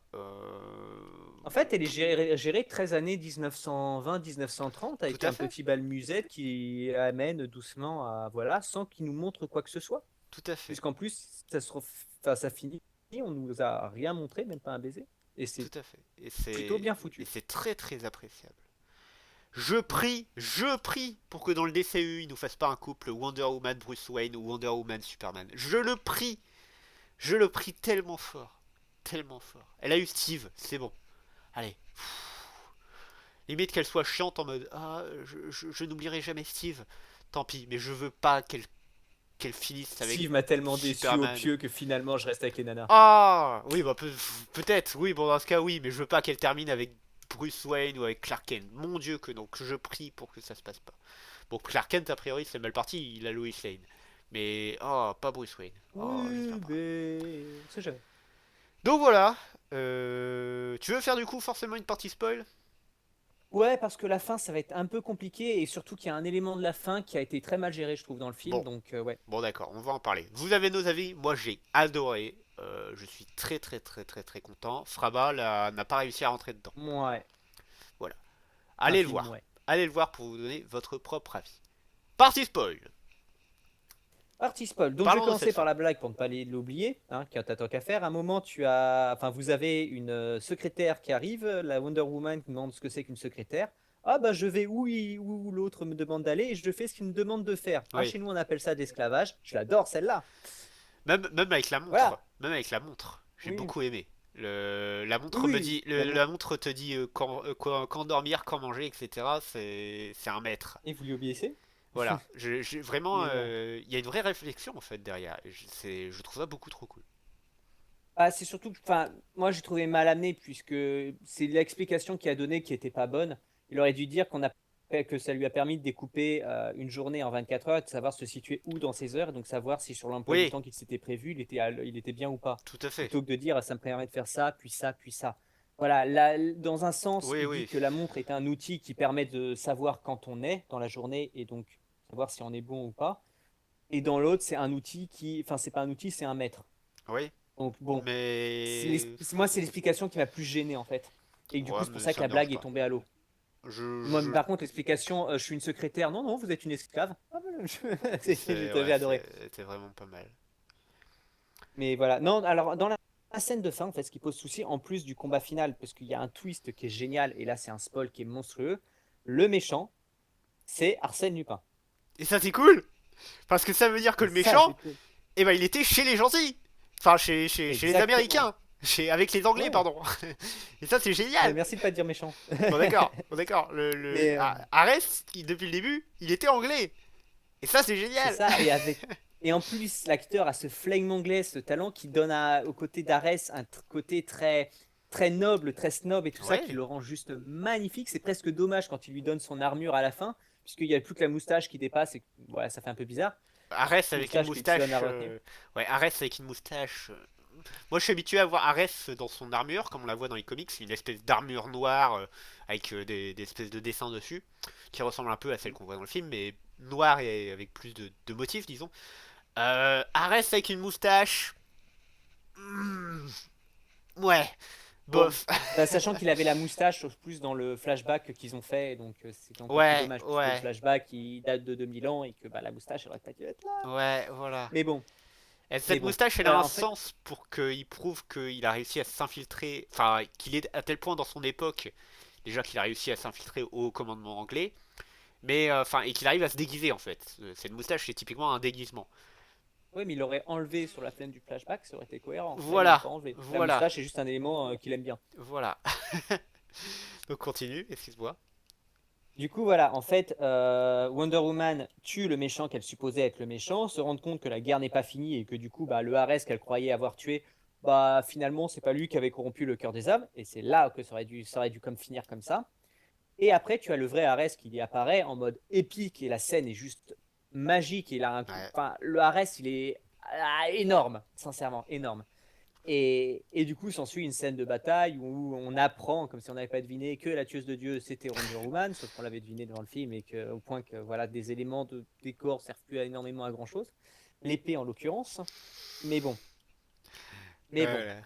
En fait, elle est gérée 13 années 1920-1930 Tout avec à un fait, petit bal musette qui amène doucement à voilà, sans qu'il nous montre quoi que ce soit. tout à fait, Puisqu'en plus, enfin, ça finit, on nous a rien montré, même pas un baiser. Et tout c'est à fait. plutôt bien Et foutu. c'est très appréciable. Je prie pour que dans le DCU, ils nous fassent pas un couple Wonder Woman Bruce Wayne ou Wonder Woman Superman. Je le prie tellement fort, tellement fort. Elle a eu Steve, c'est bon. Allez. Limite qu'elle soit chiante en mode ah je n'oublierai jamais Steve. Tant pis, mais je veux pas qu'elle finisse avec Steve m'a tellement déçu au Superman. pieu que finalement je reste avec les nanas. Ah oui bah peut-être oui bon dans ce cas oui mais je veux pas qu'elle termine avec Bruce Wayne ou avec Clark Kent. Mon Dieu que non, que je prie pour que ça se passe pas. Bon Clark Kent a priori c'est mal parti, il a Lois Lane. Mais oh pas Bruce Wayne. Oh j'espère Oui, pas. mais on sait jamais. Donc voilà. Tu veux faire du coup forcément une partie spoil? Ouais, parce que la fin, ça va être un peu compliqué et surtout qu'il y a un élément de la fin qui a été très mal géré, je trouve, dans le film. Bon Donc, ouais. bon d'accord, on va en parler. Vous avez nos avis, moi j'ai adoré. Je suis très content. Fraba n'a pas réussi à rentrer dedans. Ouais. Voilà. C'est un Allez le film, voir. ouais. Allez le voir pour vous donner votre propre avis. Partie spoil. Partie spoil. Donc, je vais Parlons de cette commencer fin. par la blague pour ne pas l'oublier, hein, car t'as tant qu'à faire. À un moment, tu as, enfin, vous avez une secrétaire qui arrive, la Wonder Woman qui demande ce que c'est qu'une secrétaire. Ah bah je vais où l'autre me demande d'aller et je fais ce qu'il me demande de faire. Ah Oui. chez nous on appelle ça de l'esclavage. Je l'adore celle-là. Même avec la montre. Voilà. Même avec la montre. J'ai Oui. beaucoup aimé. La montre me Oui. dit, La la montre. montre te dit quand dormir, quand manger, etc. C'est un maître. Et vous lui obéissez? Voilà. Vraiment, Et, il y a une vraie réflexion en fait derrière. Je trouve ça beaucoup trop cool. ah, c'est surtout, enfin, moi j'ai trouvé mal amené puisque c'est l'explication qu'il a donnée qui était pas bonne. Il aurait dû dire que ça lui a permis de découper une journée en 24 heures et de savoir se situer où dans ses heures, et donc savoir si sur l'emploi du Oui, temps qu'il s'était prévu, il était bien ou pas. tout à fait. Plutôt que de dire ça me permet de faire ça, puis ça, puis ça. Voilà, là, dans un sens, Oui, il dit oui. que la montre est un outil qui permet de savoir quand on est dans la journée et donc savoir si on est bon ou pas. Et dans l'autre, c'est un outil qui, enfin, c'est pas un outil, c'est un maître. Oui. Donc bon, Mais moi, c'est l'explication qui m'a plus gêné en fait. Et du coup, ouais, c'est pour mais ça que ça la me dérange blague est pas. tombée à l'eau. Je, Moi, je- par contre, l'explication, je suis une secrétaire. Non, non, vous êtes une esclave. Ah, voilà, c'est j'avais ouais, adoré. c'était vraiment pas mal. Mais voilà. Non, alors dans la scène de fin, en fait, ce qui pose souci, en plus du combat final, parce qu'il y a un twist qui est génial, et là, c'est un spoil qui est monstrueux. Le méchant, c'est Arsène Lupin. Et ça c'est cool parce que ça veut dire que Et le ça, méchant, c'est cool. eh ben il était chez les gentils. Enfin chez les Exactement. Américains. Avec les Anglais, Ouais. pardon. Et ça, c'est génial. Merci de pas dire méchant. Bon, d'accord, bon, d'accord. Mais Ares, depuis le début, il était anglais. Et ça, c'est c'est génial. ça. Et en plus, l'acteur a ce flegme anglais, ce talent qui donne au côté d'Arès un côté très noble, très snob et tout ça, qui Ouais. le rend juste magnifique. C'est presque dommage quand il lui donne son armure à la fin, puisqu'il n'y a plus que la moustache qui dépasse et voilà, ça fait un peu bizarre. Ares avec une Moustache qui est Tion à moustache. retenir. Ouais, Ares avec une moustache. Moi, je suis habitué à voir Ares dans son armure, comme on la voit dans les comics. C'est une espèce d'armure noire avec des espèces de dessins dessus, qui ressemble un peu à celle qu'on voit dans le film, mais noire et avec plus de motifs, disons. Ares avec une moustache. Hmm, ouais, Bon, bof. bah, sachant qu'il avait la moustache plus dans le flashback qu'ils ont fait, donc c'est encore plus Ouais, dommage, puisque le ouais, flashback il date de 2000 ans et que bah, la moustache elle aurait pas dû être là. ouais, voilà. Mais bon, Et mais cette bon. moustache, elle a un En fait, sens pour qu'il prouve qu'il a réussi à s'infiltrer, enfin, qu'il est à tel point dans son époque, déjà qu'il a réussi à s'infiltrer au commandement anglais, mais enfin, et qu'il arrive à se déguiser en fait. Cette moustache, c'est typiquement un déguisement. oui, mais il aurait enlevé sur la scène du flashback, ça aurait été cohérent. Là, il l'a Voilà, pas enlevé. La voilà, moustache est juste un élément qu'il aime bien. voilà. Donc continue, excuse-moi. Du coup, voilà, en fait, Wonder Woman tue le méchant qu'elle supposait être le méchant, se rend compte que la guerre n'est pas finie et que du coup, bah, le Ares qu'elle croyait avoir tué, bah, finalement, c'est pas lui qui avait corrompu le cœur des hommes, et c'est là que ça aurait dû comme finir comme ça. Et après, tu as le vrai Ares qui y apparaît en mode épique, et la scène est juste magique, et il a Ouais. enfin, le Ares, il est énorme, sincèrement, énorme. Et du coup, s'ensuit une scène de bataille où on apprend, comme si on n'avait pas deviné, que la tueuse de Dieu c'était Wonder Woman, sauf qu'on l'avait deviné devant le film et que, au point que voilà, des éléments de décor servent plus énormément à grand chose. L'épée en l'occurrence. Mais bon, mais bon, Ouais.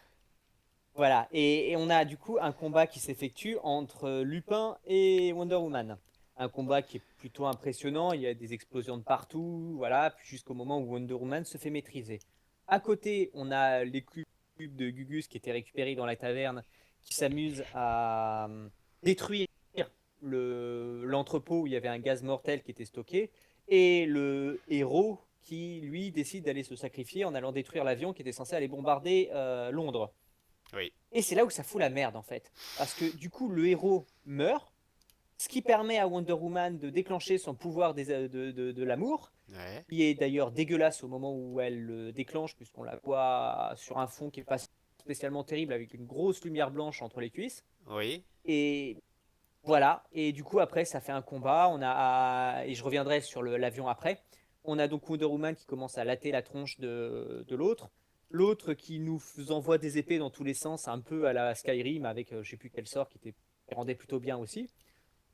voilà. Et on a du coup un combat qui s'effectue entre Lupin et Wonder Woman. Un combat qui est plutôt impressionnant. Il y a des explosions de partout, voilà, jusqu'au moment où Wonder Woman se fait maîtriser. À côté, on a les cubes de Gugus qui étaient récupérés dans la taverne, qui s'amusent à détruire l'entrepôt où il y avait un gaz mortel qui était stocké, et le héros qui, lui, décide d'aller se sacrifier en allant détruire l'avion qui était censé aller bombarder Londres. Oui. Et c'est là où ça fout la merde en fait. Parce que du coup, le héros meurt, ce qui permet à Wonder Woman de déclencher son pouvoir de l'amour, Ouais. qui est d'ailleurs dégueulasse au moment où elle le déclenche, puisqu'on la voit sur un fond qui n'est pas spécialement terrible, avec une grosse lumière blanche entre les cuisses. Oui. Et voilà, et du coup après ça fait un combat, et je reviendrai sur l'avion après. On a donc Wonder Woman qui commence à latter la tronche de l'autre. L'autre qui nous envoie des épées dans tous les sens, un peu à la Skyrim, avec je sais plus quel sort qui rendait plutôt bien aussi.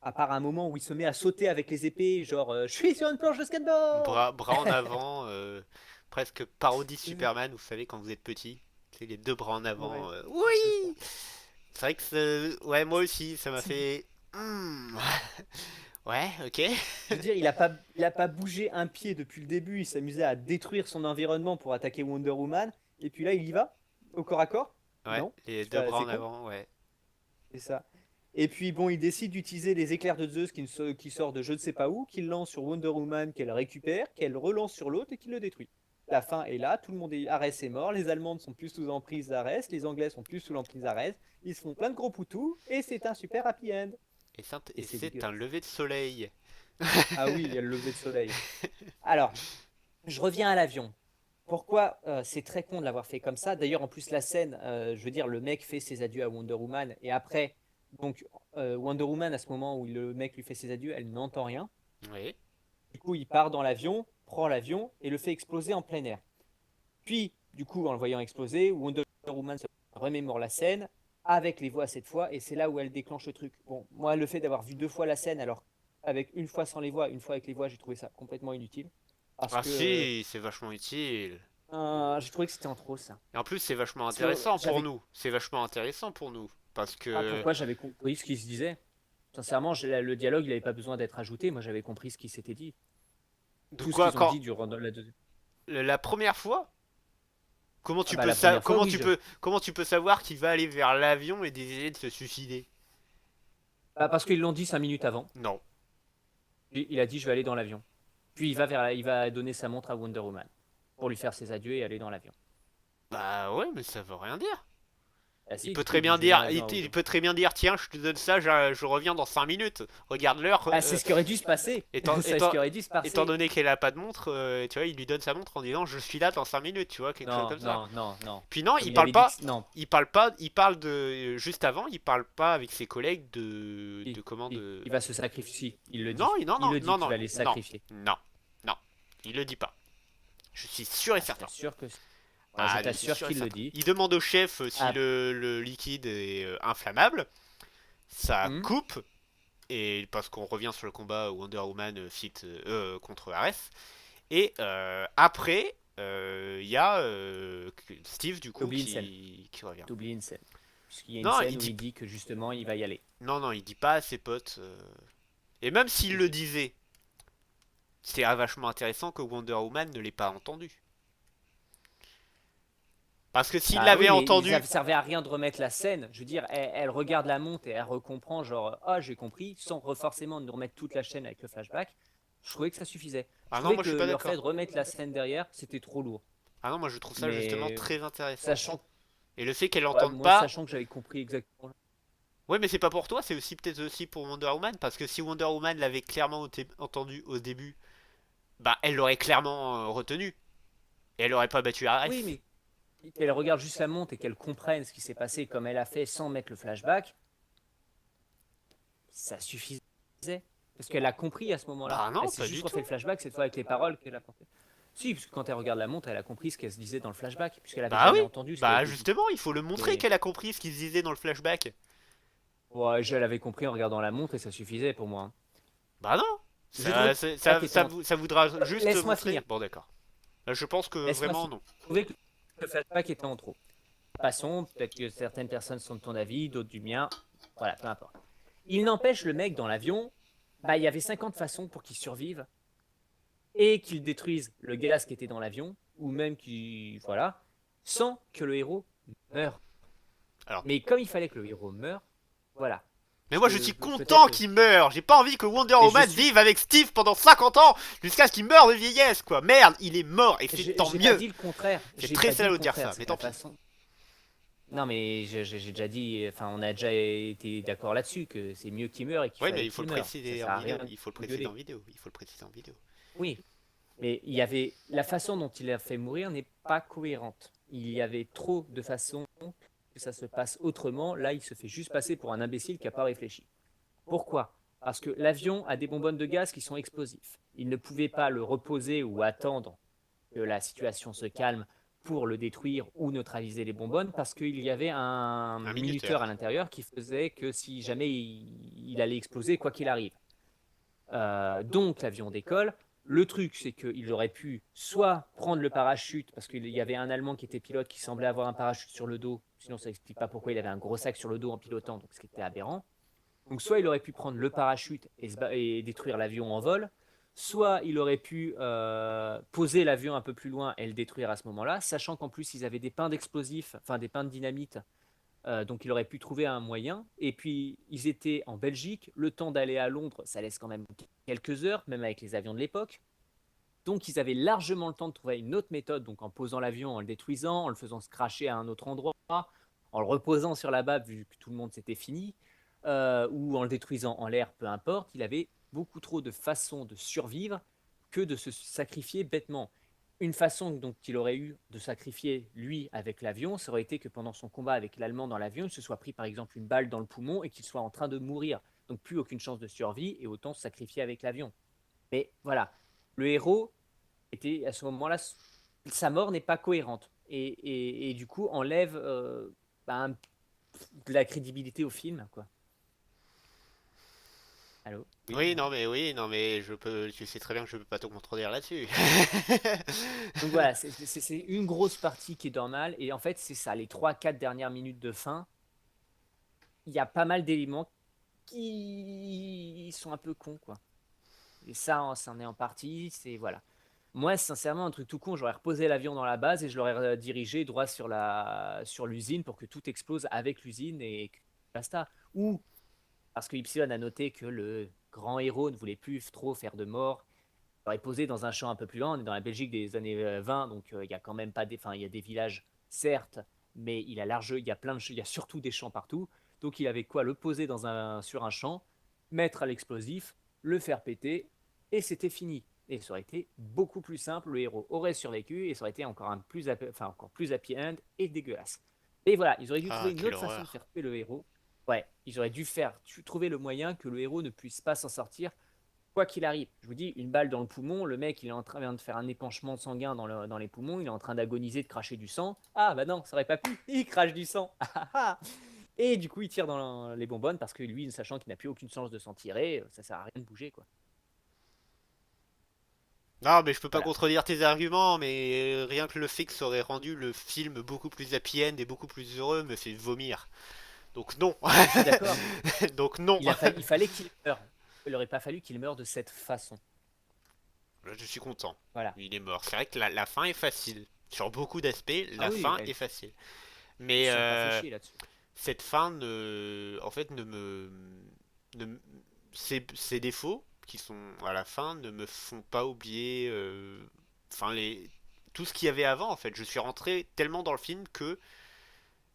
À part un moment où il se met à sauter avec les épées, genre je suis sur une planche de skateboard. Bras en avant, presque parodie Superman, vous savez, quand vous êtes petit. C'est les deux bras en Ouais, avant. c'est ça. Oui. C'est vrai que ouais, moi aussi, ça m'a fait. Hmm. Ouais, ok. Je veux dire, il a pas bougé un pied depuis le début, il s'amusait à détruire son environnement pour attaquer Wonder Woman, et puis là il y va, au corps à corps. Ouais, Non, les deux bras c'est en con, avant, ouais. c'est ça. Et puis bon, il décide d'utiliser les éclairs de Zeus qui sort de je ne sais pas où, qu'il lance sur Wonder Woman, qu'elle récupère, qu'elle relance sur l'autre et qu'il le détruit. La fin est là, tout le monde est Arès est mort, les Allemandes sont plus sous emprise d'Arès, les Anglais sont plus sous l'emprise d'Arès, ils se font plein de gros poutous, et c'est un super happy end. Et Et c'est c'est un dégueulasse. lever de soleil. Ah oui, il y a le lever de soleil. Alors, je reviens à l'avion. Pourquoi c'est très con de l'avoir fait comme ça. D'ailleurs, en plus, la scène, je veux dire, le mec fait ses adieux à Wonder Woman, et après, donc, Wonder Woman, à ce moment où le mec lui fait ses adieux, elle n'entend rien. Oui, Du coup, il part dans l'avion, prend l'avion et le fait exploser en plein air. Puis, du coup, en le voyant exploser, Wonder Woman se remémore la scène avec les voix cette fois, et c'est là où elle déclenche le truc. Bon, moi, le fait d'avoir vu deux fois la scène, alors avec une fois sans les voix, une fois avec les voix, j'ai trouvé ça complètement inutile. Parce ah que si, c'est vachement utile. j'ai trouvé que c'était en trop ça. Et en plus, c'est vachement Parce que intéressant pour j'avais. nous. C'est vachement intéressant pour nous. Parce Ah, que. pourquoi j'avais compris ce qui se disait. Sincèrement, le dialogue, il n'avait pas besoin d'être ajouté. Moi, j'avais compris ce qui s'était dit. De Tout ce quoi, qu'ils ont quand. dit durant la deuxième. La première fois. Ah bah, la première fois, oui. Comment tu peux savoir qu'il va aller vers l'avion et décider de se suicider? Bah, parce qu'ils l'ont dit 5 minutes avant. Non. Il a dit, je vais aller dans l'avion. Puis il va donner sa montre à Wonder Woman pour lui faire ses adieux et aller dans l'avion. Bah ouais, mais ça veut rien dire. Ah, si, Il du peut coup, très il bien disait dans dire, l'avion à il Odo. peut très bien dire, tiens, je te donne ça, je reviens dans 5 minutes. Regarde l'heure. Ah, c'est ce qui aurait dû se passer. Étant, C'est ce étant, qui aurait dû se étant passer. donné qu'elle a pas de montre, tu vois, il lui donne sa montre en disant, je suis là dans 5 minutes, tu vois, quelque chose Non, comme ça. non, non, non. Puis non, Comme il il parle avait dit pas. que... Non. Il parle de juste avant, il parle pas avec ses collègues Si, de comment si. de. Il va se sacrifier. Si, il le Non, dit. non, Il non, le dit non, qu'il non, va les non, sacrifier. non, non, il le dit pas. Je suis sûr et Ah, je certain. t'assure que... Ouais, je Ah, je suis t'assure sûr et qu'il le certain. dit. Il demande au chef si Ah, le liquide est inflammable. Ça hmm. coupe. Et parce qu'on revient sur le combat Wonder Woman contre Ares. Et après, il y a Steve du coup T'oublies une scène. qui revient. T'oublies une scène. Puisqu'il y a une Non, scène où il dit que justement il va y aller. non, il dit pas à ses potes. Et même s'il Si, le si. disait, c'est vachement intéressant que Wonder Woman ne l'ait pas entendu. Parce que s'il Bah oui, l'avait mais ça entendu, servait à rien de remettre la scène. Je veux dire, elle regarde la montre et elle recomprend, genre, ah, j'ai compris, sans forcément nous remettre toute la chaîne avec le flashback. Je trouvais que ça suffisait. Je ah non, trouvais moi je que suis pas leur fait d'accord. de remettre la scène derrière, c'était trop lourd. Ah non, moi je trouve ça justement Mais très intéressant. sachant, Et le fait qu'elle ouais, l'entende moi, pas, sachant que j'avais compris exactement. ouais, mais c'est pas pour toi, c'est aussi peut-être aussi pour Wonder Woman, parce que si Wonder Woman l'avait clairement entendu au début, bah elle l'aurait clairement retenu, et elle aurait pas battu Ares. Oui, mais qu'elle regarde juste la montre et qu'elle comprenne ce qui s'est passé comme elle a fait sans mettre le flashback, ça suffisait. Parce qu'elle a compris à ce moment-là. Bah non, Elle s'est pas juste du refait tout. le flashback, cette fois avec les paroles qu'elle a portées. Si, parce que quand elle regarde la montre, elle a compris ce qu'elle se disait dans le flashback, puisqu'elle avait Bah oui, jamais entendu ce qui a bah été dit. justement, il faut le montrer Et qu'elle a compris ce qu'il se disait dans le flashback. ouais, je l'avais compris en regardant la montre et ça suffisait pour moi, hein. Bah non, J'ai trouvé que le flashback était ça voudra juste Laisse-moi montrer. finir. Bon d'accord. Là, je pense que Laisse-moi vraiment finir. non. J'ai trouvé que le flashback était en trop. Passons, peut-être que certaines personnes sont de ton avis, d'autres du mien. Voilà, peu importe. Il n'empêche, le mec dans l'avion, bah, il y avait 50 façons pour qu'il survive et qu'il détruise le gaz qui était dans l'avion, ou même qu'il. Voilà, sans que le héros meure. Alors, Mais comme il fallait que le héros meure, voilà. mais Je moi je suis content peut-être. qu'il meure. J'ai pas envie que Wonder Et je Woman suis. vive avec Steve pendant 50 ans jusqu'à ce qu'il meure de vieillesse quoi. Merde, il est mort et c'est tant J'ai pas mieux. dit le contraire. C'est J'ai très pas dit le salaud de dire contraire. ça, mais C'est tant la pis. façon. Non, mais j'ai déjà dit. Enfin, on a déjà été d'accord là-dessus que c'est mieux qu'il meure et qu'il Oui, mais fallait il faut qu'il le meure. Ça préciser sert en à vidéo. rien Il faut le de préciser gueuler. en vidéo. Il faut le préciser en vidéo. Oui, mais il y avait la façon dont il a fait mourir n'est pas cohérente. Il y avait trop de façons que ça se passe autrement. Là, il se fait juste passer pour un imbécile qui n'a pas réfléchi. Pourquoi? Parce que l'avion a des bonbonnes de gaz qui sont explosifs. Il ne pouvait pas le reposer ou attendre que la situation se calme pour le détruire ou neutraliser les bonbonnes parce qu'il y avait un Un minuteur minuteur. à l'intérieur qui faisait que si jamais il allait exploser, quoi qu'il arrive. Donc l'avion décolle. Le truc, c'est qu'il aurait pu soit prendre le parachute, parce qu'il y avait un Allemand qui était pilote qui semblait avoir un parachute sur le dos, sinon ça n'explique pas pourquoi il avait un gros sac sur le dos en pilotant, donc ce qui était aberrant. Donc soit il aurait pu prendre le parachute et détruire l'avion en vol, soit il aurait pu poser l'avion un peu plus loin et le détruire à ce moment-là, sachant qu'en plus ils avaient des pains d'explosifs, enfin des pains de dynamite, donc il aurait pu trouver un moyen. Et puis ils étaient en Belgique, le temps d'aller à Londres, ça laisse quand même quelques heures, même avec les avions de l'époque. Donc ils avaient largement le temps de trouver une autre méthode, donc en posant l'avion, en le détruisant, en le faisant se cracher à un autre endroit, en le reposant sur la BAP vu que tout le monde s'était fini, ou en le détruisant en l'air, peu importe. Il avait beaucoup trop de façons de survivre que de se sacrifier bêtement. Une façon dont il aurait eu de sacrifier lui avec l'avion, ça aurait été que pendant son combat avec l'Allemand dans l'avion, il se soit pris par exemple une balle dans le poumon et qu'il soit en train de mourir. Donc plus aucune chance de survie et autant se sacrifier avec l'avion. Mais voilà, le héros était à ce moment-là, sa mort n'est pas cohérente et du coup enlève bah, de la crédibilité au film, quoi. Allô? Oui, non, mais oui, non, mais je peux. Tu sais très bien que je peux pas te contredire là-dessus. Donc voilà, c'est une grosse partie qui est normale. Et en fait, c'est ça, les 3-4 dernières minutes de fin, il y a pas mal d'éléments qui sont un peu cons, quoi. Et ça, c'en est en partie, c'est voilà. Moi, sincèrement, un truc tout con, j'aurais reposé l'avion dans la base et je l'aurais dirigé droit sur l'usine pour que tout explose avec l'usine et basta. Ou parce que Y a noté que le grand héros ne voulait plus trop faire de morts. Il aurait posé dans un champ un peu plus loin. On est dans la Belgique des années 20, donc il y a quand même pas des, enfin, il y a des villages, certes, mais il y a il y a surtout des champs partout. Donc il avait quoi le poser sur un champ, mettre à l'explosif, le faire péter, et c'était fini. Et ça aurait été beaucoup plus simple, le héros aurait survécu, et ça aurait été encore plus happy end et dégueulasse. Et voilà, ils auraient dû Ah, trouver une quelle autre façon de horreur. faire tuer le héros. Ouais, ils auraient dû trouver le moyen que le héros ne puisse pas s'en sortir quoi qu'il arrive. Je vous dis, une balle dans le poumon, le mec il est en train de faire un épanchement sanguin dans les poumons, il est en train d'agoniser, de cracher du sang. Ah bah non, ça aurait pas pu, il crache du sang. Et du coup il tire dans les bonbonnes parce que lui, sachant qu'il n'a plus aucune chance de s'en tirer, ça sert à rien de bouger quoi. Non, mais je peux pas Voilà. contredire tes arguments, mais rien que le fait que ça aurait rendu le film beaucoup plus happy end et beaucoup plus heureux me fait vomir. Donc non. Je suis d'accord, mais Donc non. il fallait qu'il meure. Il aurait pas fallu qu'il meure de cette façon. Là, je suis content. Voilà. Il est mort. C'est vrai que la fin est facile. Sur beaucoup d'aspects, Ah la oui, fin est facile. ils Mais se sont pas fait chier là-dessus. cette fin ne, en fait, ne me, ne m- ses défauts qui sont à la fin ne me font pas oublier, enfin tout ce qu'il y avait avant. En fait, je suis rentré tellement dans le film que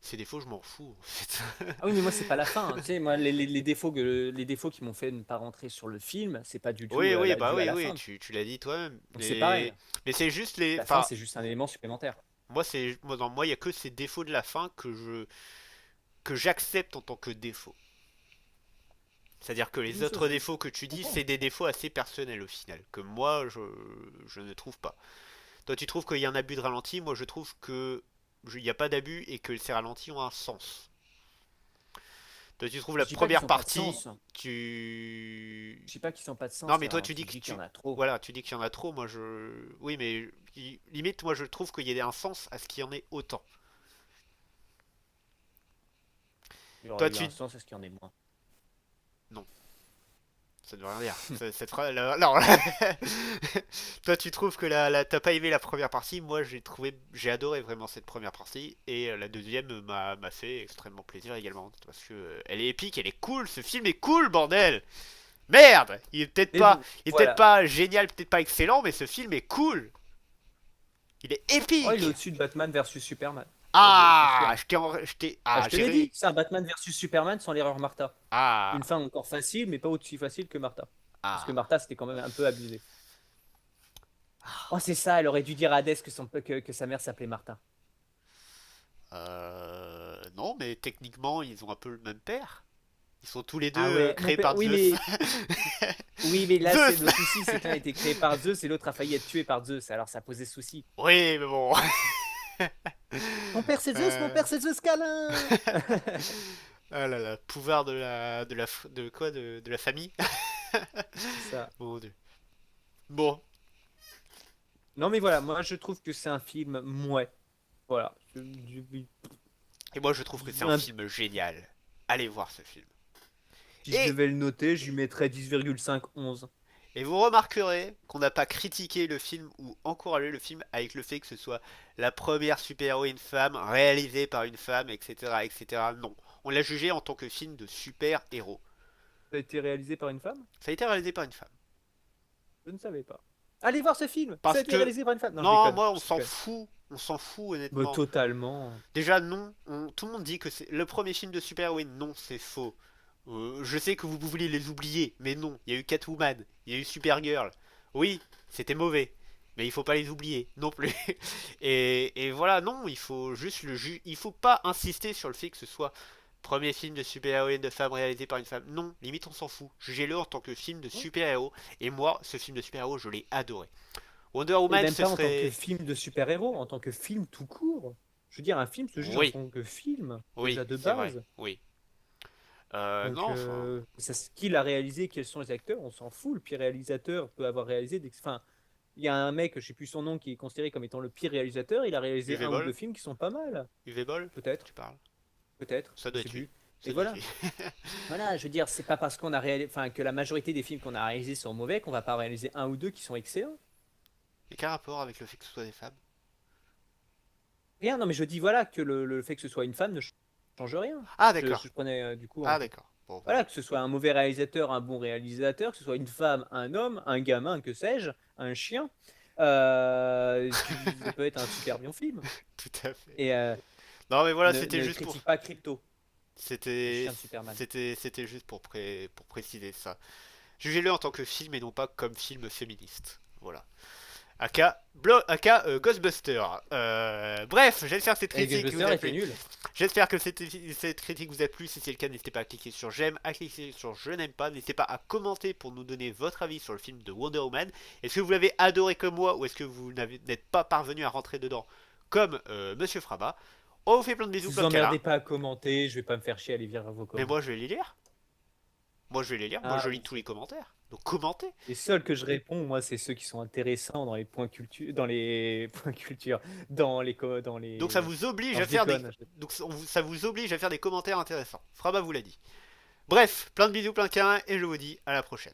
ces défauts, je m'en fous. En fait. Ah oui, mais moi, c'est pas la fin, hein. Tu sais, moi, les défauts qui m'ont fait ne pas rentrer sur le film, c'est pas du tout Oui, oui, bah dû à oui, la oui, fin. tu l'as dit toi-même. Donc c'est pareil. Mais c'est juste les, La fin, enfin, c'est juste un élément supplémentaire. moi, il y a que ces défauts de la fin que j'accepte en tant que défaut. C'est-à-dire que les Oui, ça, autres défauts que je tu dis, comprends. c'est des défauts assez personnels au final, que moi, je ne trouve pas. Toi, tu trouves qu'il y a un abus de ralenti, moi, je trouve que il n'y a pas d'abus et que ces ralentis ont un sens. Toi, tu trouves la Je dis pas qu'ils première sont pas de partie, sens. tu... Je dis pas qu'ils sont pas de Non, sens, mais les toi, tu ralentis. dis Je que dis qu'il y tu... en a trop. Voilà, tu dis qu'il y en a trop, moi, Oui, mais limite, moi, je trouve qu'il y a un sens à ce qu'il y en ait autant. Il y aurait Toi, eu tu... un sens à ce qu'il y en ait moins. Non, ça ne veut rien dire. Cette phrase... Non. Toi, tu trouves que t'as pas aimé la première partie. Moi, j'ai adoré vraiment cette première partie. Et la deuxième m'a fait extrêmement plaisir également. Parce que elle est épique, elle est cool. Ce film est cool, bordel! Merde! Mais bon, Il est peut-être voilà. pas génial, peut-être pas excellent, mais ce film est cool! Il est Oh, il est épique! au-dessus de Batman versus Superman. Ça, je le Ah! confirme. Bah, Ah, je te l'ai dit, c'est un Batman versus Superman sans l'erreur Martha. Ah! Une fin encore facile, mais pas aussi facile que Martha. Parce que Ah! Martha, c'était quand même un peu abusé. Oh, c'est ça, elle aurait dû dire à Hades que sa mère s'appelait Martha. Non, mais techniquement, ils ont un peu le même père. Ils sont tous les deux Ah ouais, mon créés père. par Zeus. Oui, mais là, c'est Zeus! le souci, c'est qu'un a été créé par Zeus et l'autre a failli être tué par Zeus. Alors ça posait souci. Oui, mais bon. Mon Euh, père c'est Zeus câlin. Ah là là, pouvoir de quoi, de la famille. C'est ça. Mon Dieu. Bon, Non, mais voilà, moi je trouve que c'est un film mouais. Voilà. et moi je trouve que c'est un film génial. Allez voir ce film. Si je Et, devais le noter, je lui mettrais 10,5, 11. et vous remarquerez qu'on n'a pas critiqué le film ou encouragé le film avec le fait que ce soit la première super-héroïne femme réalisée par une femme, etc., etc. Non, on l'a jugé en tant que film de super-héros. Ça a été réalisé par une femme? Ça a été réalisé par une femme. Je ne savais pas. Allez voir ce film. Ça a Parce été que, réalisé par une femme. Non, je non, déconne. moi Je déconne. on s'en fout Bah, honnêtement. totalement. Déjà, non. Tout le monde dit que c'est le premier film de super-héroïne. Non, c'est faux. Je sais que vous voulez les oublier, mais non. Il y a eu Catwoman, il y a eu Supergirl. Oui, c'était mauvais, mais il faut pas les oublier non plus. Et voilà, non, il faut juste il faut pas insister sur le fait que ce soit premier film de super-héroïne de femme réalisé par une femme. Non, limite on s'en fout. Jugez-le en tant que film de super-héros. Et moi, ce film de super-héros, je l'ai adoré. Wonder Et Woman, même ce pas en tant que serait. film de super-héros, en tant que film tout court. Je veux dire, un film se juge en Oui, tant que film, oui, déjà de c'est vrai. base. Oui. Donc, Non, enfin. ce qu'il a réalisé, quels sont les acteurs, on s'en fout. Le pire réalisateur peut avoir réalisé des. Enfin, il y a un mec, je sais plus son nom, qui est considéré comme étant le pire réalisateur. Il a réalisé UV un ou Ball deux films qui sont pas mal. UV Ball Peut-être, Tu parles peut-être, Ça je doit sais être lui. plus. Et Ça doit être voilà. lui. Voilà, je veux dire, c'est pas parce qu'on a réalisé, enfin, que la majorité des films qu'on a réalisés sont mauvais qu'on va pas réaliser un ou deux qui sont excellents. Et quel rapport avec le fait que ce soit des femmes? Rien, non, mais je dis voilà que le fait que ce soit une femme ne change rien. Ah, Je, d'accord. je prenais du coup Ah, d'accord. Bon, bah. voilà, que ce soit un mauvais réalisateur, un bon réalisateur, que ce soit une femme, un homme, un gamin, que sais-je, un chien, ça peut être un super bon film. Tout à fait. Et Non mais voilà, Ne, c'était ne juste pour... critique pas Crypto, le C'était... chien de Superman. C'était juste pour préciser ça. Jugez-le en tant que film et non pas comme film féministe. Voilà. aka Ghostbuster. Bref, j'espère que cette Et critique vous Ghostbuster a était plu. nul. J'espère que cette critique vous a plu. Si c'est le cas, n'hésitez pas à cliquer sur j'aime, à cliquer sur je n'aime pas. N'hésitez pas à commenter pour nous donner votre avis sur le film de Wonder Woman. Est-ce que vous l'avez adoré comme moi ou est-ce que vous n'êtes pas parvenu à rentrer dedans comme Monsieur Fraba? On vous fait plein de bisous, Vous plein de emmerdez câlins. pas à commenter, je vais pas me faire chier à aller lire vos Mais moi commentaires. je vais les lire. Moi je vais les lire. Moi Ah je lis oui. tous les commentaires. Donc commentez. Les seuls que je réponds, moi, c'est ceux qui sont intéressants dans les points culture, dans les points culture, dans Donc ça les. vous oblige Non, à je faire des déconne. donc ça vous oblige à faire des commentaires intéressants. Fraba vous l'a dit. Bref, plein de bisous, plein de câlins et je vous dis à la prochaine.